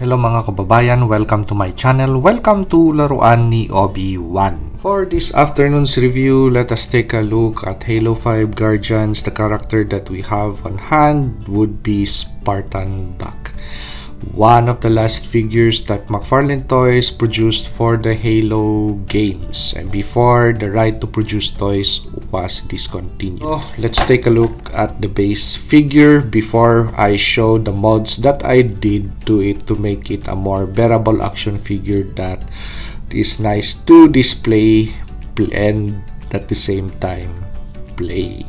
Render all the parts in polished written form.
Hello mga kababayan, welcome to my channel. Welcome to Laruan ni Obi-Wan. For this afternoon's review, let us take a look at Halo 5 Guardians. The character that we have on hand would be Spartan back. One of the last figures that McfarlaneToys produced for the Halo games, and before the right to produce toys was discontinued. So let's take a look at the base figure before I show the mods that I did to it to make it a more bearable action figure that is nice to display and at the same time play.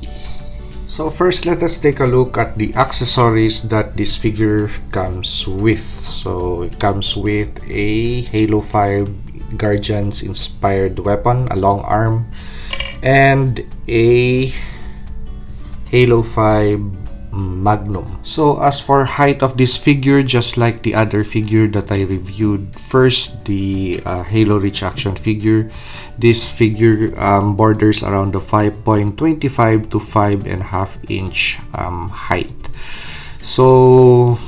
So first, let us take a look at the accessories that this figure comes with. So it comes with a Halo 5 Guardians inspired weapon, a long arm, and a Halo 5 Magnum. So as for height of this figure, just like the other figure that I reviewed first, the Halo Reach action figure, this figure borders around the 5.25 to 5.5 inch height. So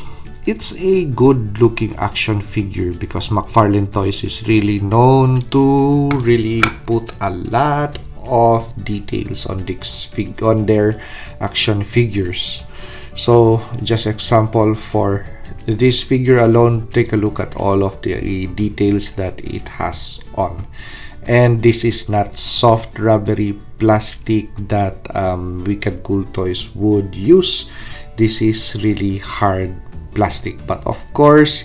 it's a good looking action figure because McfarlaneToys is really known to really put a lot of details on their action figures. So just example for this figure alone, take a look at all of the details that it has on. And this is not soft rubbery plastic that Wicked Cool Toys would use. This is really hard plastic, but of course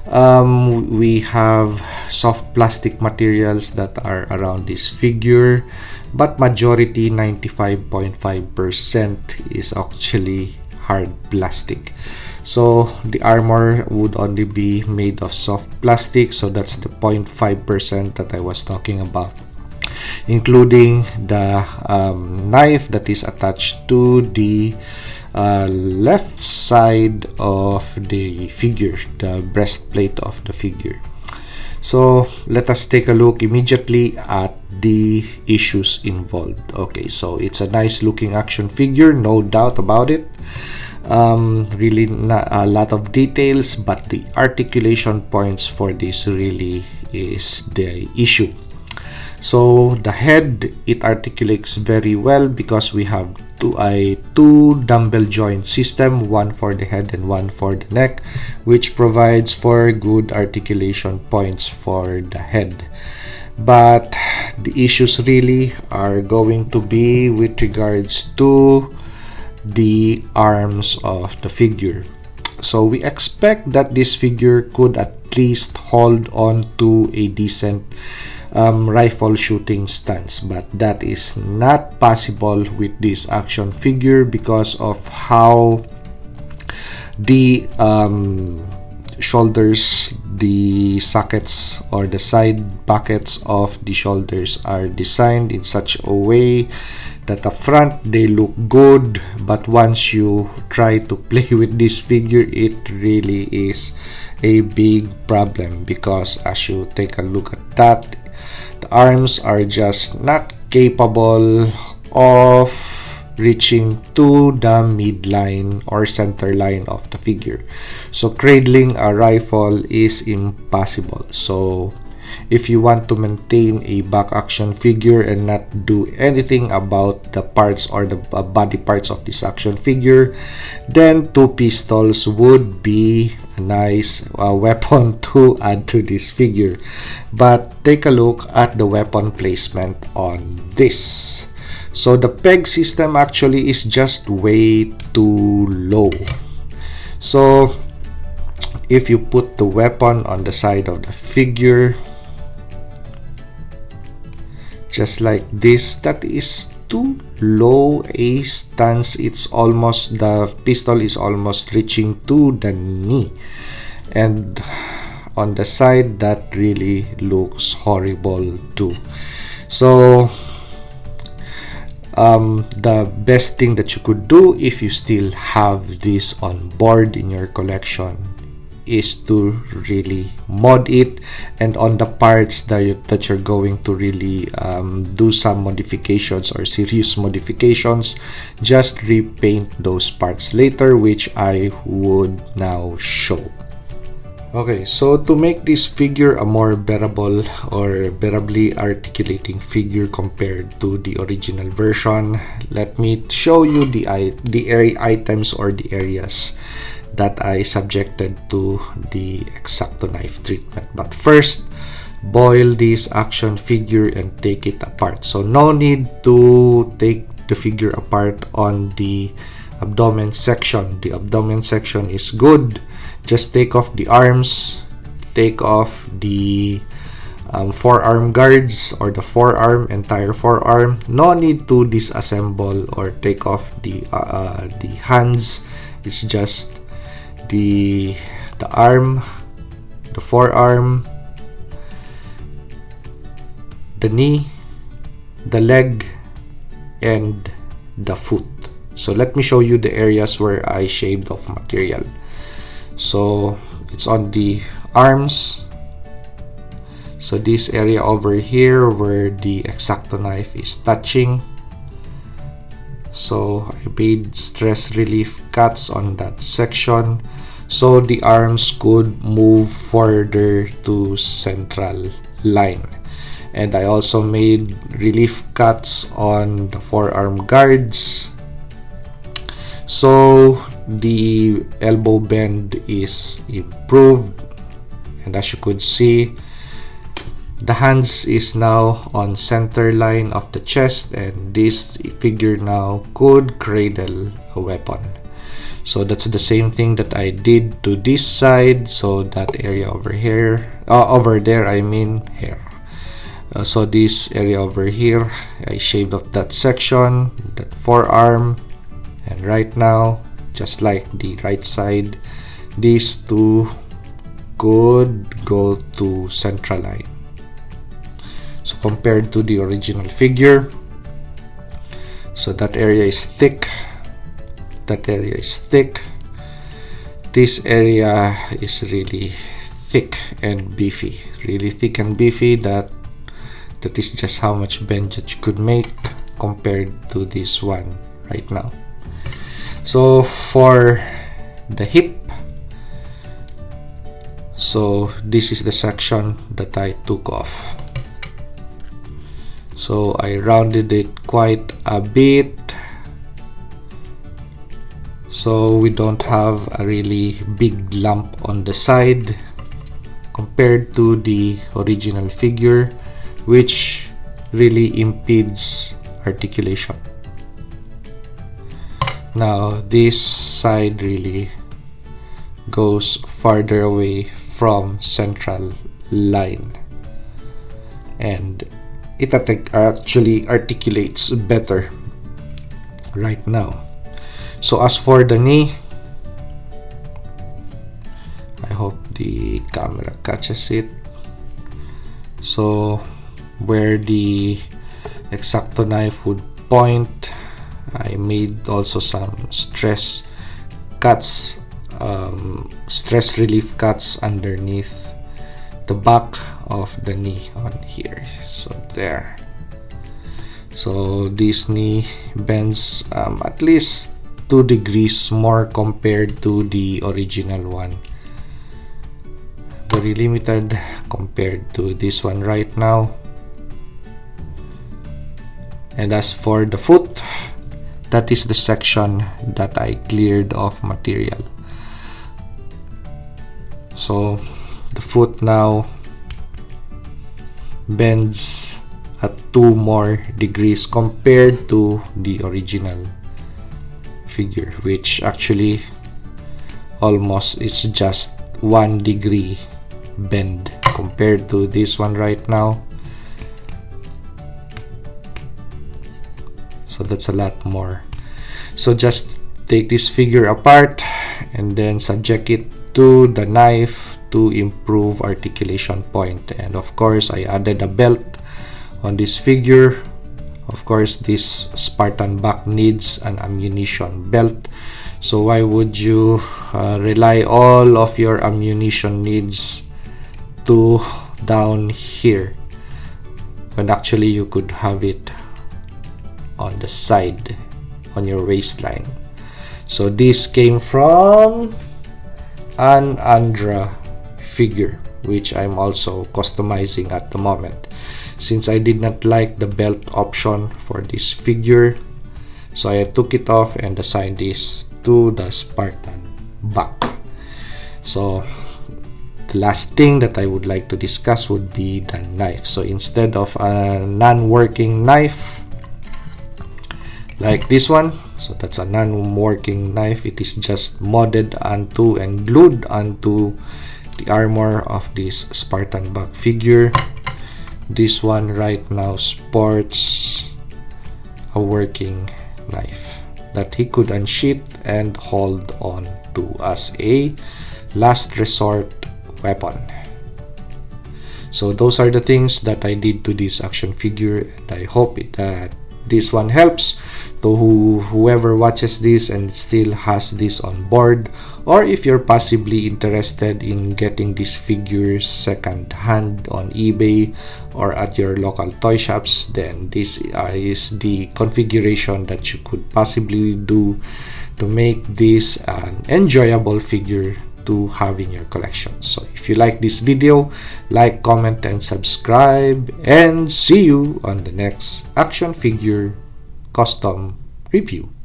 we have soft plastic materials that are around this figure, but majority 95.5% is actually hard plastic. So the armor would only be made of soft plastic, so that's the 0.5% that I was talking about, including the knife that is attached to the left side of the figure, the breastplate of the figure. So let us take a look immediately at the issues involved. Okay, so it's a nice looking action figure, no doubt about it. Really not a lot of details, but the articulation points for this really is the issue. So the head, it articulates very well because we have two dumbbell joint system, one for the head and one for the neck, which provides for good articulation points for the head. But the issues really are going to be with regards to the arms of the figure. So we expect that this figure could at least hold on to a decent rifle shooting stance, but that is not possible with this action figure because of how the shoulders, the sockets or the side pockets of the shoulders are designed in such a way that the front they look good, but once you try to play with this figure, it really is a big problem because as you take a look at that, the arms are just not capable of reaching to the midline or center line of the figure. So cradling a rifle is impossible. So if you want to maintain a back action figure and not do anything about the parts or the body parts of this action figure, then two pistols would be a nice weapon to add to this figure. But take a look at the weapon placement on this. So the peg system actually is just way too low. So if you put the weapon on the side of the figure just like this, that is too low a stance. It's almost, the pistol is almost reaching to the knee, and on the side that really looks horrible too. So the best thing that you could do if you still have this on board in your collection is to really mod it, and on the parts that you're going to really do some modifications or serious modifications, just repaint those parts later, which I would now show. Okay, so to make this figure a more bearable or bearably articulating figure compared to the original version, let me show you the area items or the areas that I subjected to the X-Acto knife treatment. But first, boil this action figure and take it apart. So no need to take the figure apart on the abdomen section. The abdomen section is good. Just take off the arms, take off the forearm guards or the entire forearm. No need to disassemble or take off the hands. It's just the arm, the forearm, the knee, the leg, and the foot. So let me show you the areas where I shaved off material. So it's on the arms. So this area over here where the X-Acto knife is touching. So I made stress relief cuts on that section so the arms could move further to central line. And I also made relief cuts on the forearm guards. So the elbow bend is improved, and as you could see, the hands is now on center line of the chest, and this figure now could cradle a weapon. So that's the same thing that I did to this side. So that area over here, over there, I mean here. So this area over here, I shaved off that section, that forearm, and right now, just like the right side, these two could go to central line. So compared to the original figure, so that area is thick, that area is thick, this area is really thick and beefy, really thick and beefy. That is just how much bend that you could make compared to this one right now. So for the hip, so this is the section that I took off. So I rounded it quite a bit so we don't have a really big lump on the side compared to the original figure, which really impedes articulation. Now this side really goes farther away from central line, and it actually articulates better right now. So as for the knee, I hope the camera catches it. So where the X-Acto knife would point, I made also some stress cuts, stress relief cuts underneath the back of the knee on here. So there. So this knee bends at least 2 degrees more compared to the original one. Very limited compared to this one right now. And as for the foot, that is the section that I cleared of material. So the foot now bends at 2 more degrees compared to the original figure, which actually almost it's just 1 degree bend compared to this one right now. So that's a lot more. So just take this figure apart and then subject it to the knife to improve articulation point. And of course I added a belt on this figure. Of course this Spartan back needs an ammunition belt, so why would you rely all of your ammunition needs to down here when actually you could have it on the side on your waistline. So this came from an Andra figure, which I'm also customizing at the moment, since I did not like the belt option for this figure. So I took it off and assigned this to the Spartan back. So the last thing that I would like to discuss would be the knife. So instead of a non-working knife like this one, so that's a non-working knife, it is just modded onto and glued onto the armor of this Spartan back figure. This one right now sports a working knife that he could unsheath and hold on to as a last resort weapon. So those are the things that I did to this action figure, and I hope that this one helps to whoever watches this and still has this on board, or if you're possibly interested in getting these figures second hand on eBay or at your local toy shops, then this is the configuration that you could possibly do to make this an enjoyable figure to have in your collection. So if you like this video, like, comment, and subscribe, and see you on the next action figure custom review.